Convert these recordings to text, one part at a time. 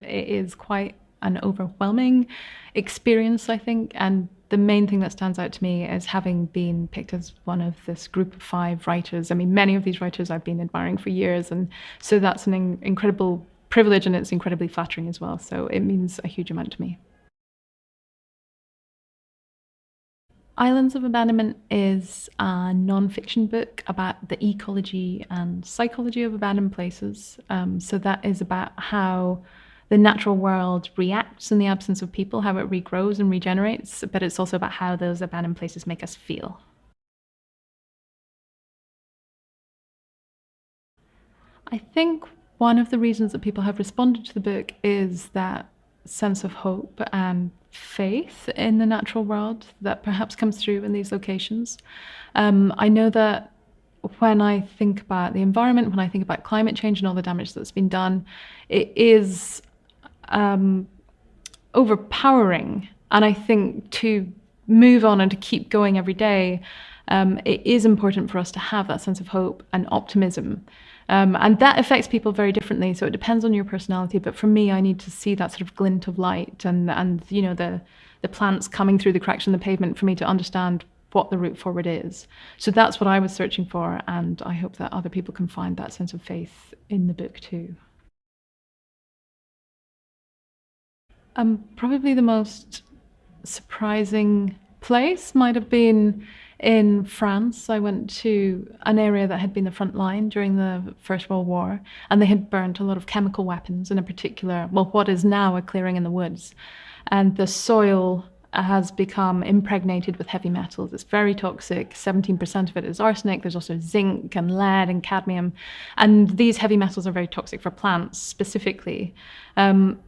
It is quite an overwhelming experience, I think, and the main thing that stands out to me is having been picked as one of this group of 5 writers. I mean, many of these writers I've been admiring for years, and so that's an incredible privilege, and it's incredibly flattering as well. So it means a huge amount to me. Islands of Abandonment is a non-fiction book about the ecology and psychology of abandoned places. So that is about how the natural world reacts in the absence of people, how it regrows and regenerates, but it's also about how those abandoned places make us feel. I think one of the reasons that people have responded to the book is that sense of hope and faith in the natural world that perhaps comes through in these locations. I know that when I think about the environment, when I think about climate change and all the damage that's been done, it is overpowering. And I think to move on and to keep going every day, it is important for us to have that sense of hope and optimism. And that affects people very differently. So it depends on your personality. But for me, I need to see that sort of glint of light and you know, the plants coming through the cracks in the pavement for me to understand what the route forward is. So that's what I was searching for. And I hope that other people can find that sense of faith in the book too. Probably the most surprising place might have been in France. I went to an area that had been the front line during the First World War, and they had burnt a lot of chemical weapons in a particular, well, what is now a clearing in the woods. And the soil has become impregnated with heavy metals. It's very toxic. 17% of it is arsenic. There's also zinc and lead and cadmium. And these heavy metals are very toxic for plants specifically. And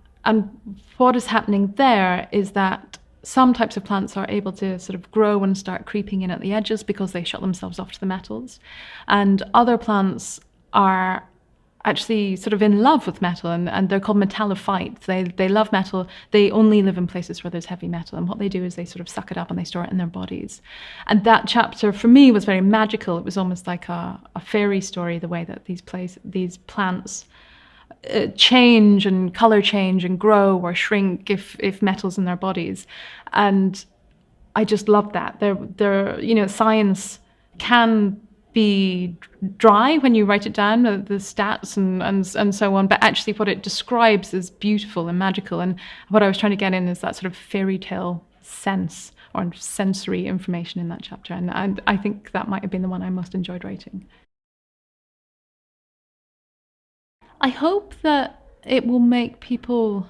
what is happening there is that some types of plants are able to sort of grow and start creeping in at the edges because they shut themselves off to the metals. And other plants are actually sort of in love with metal, and they're called metallophytes. They love metal. They only live in places where there's heavy metal. And what they do is they sort of suck it up and they store it in their bodies. And that chapter for me was very magical. It was almost like a fairy story, the way that these plants change and color change and grow or shrink if metal's in their bodies. And I just love that. They're you know, science can be dry when you write it down, the stats and so on, but actually what it describes is beautiful and magical. And what I was trying to get in is that sort of fairy tale sense or sensory information in that chapter. And I think that might have been the one I most enjoyed writing. I hope that it will make people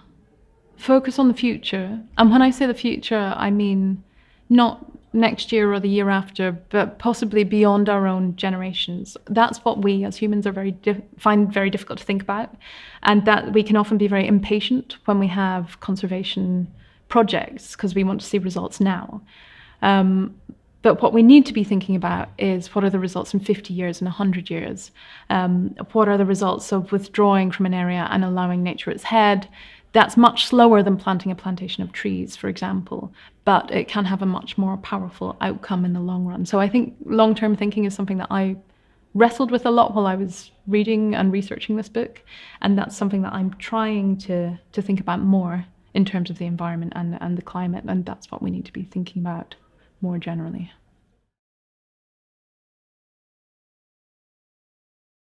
focus on the future. And when I say the future, I mean not next year or the year after, but possibly beyond our own generations. That's what we as humans are find very difficult to think about, and that we can often be very impatient when we have conservation projects because we want to see results now. But what we need to be thinking about is what are the results in 50 years and 100 years? What are the results of withdrawing from an area and allowing nature its head? That's much slower than planting a plantation of trees, for example, but it can have a much more powerful outcome in the long run. So I think long-term thinking is something that I wrestled with a lot while I was reading and researching this book. And that's something that I'm trying to think about more in terms of the environment and the climate. And that's what we need to be thinking about more generally.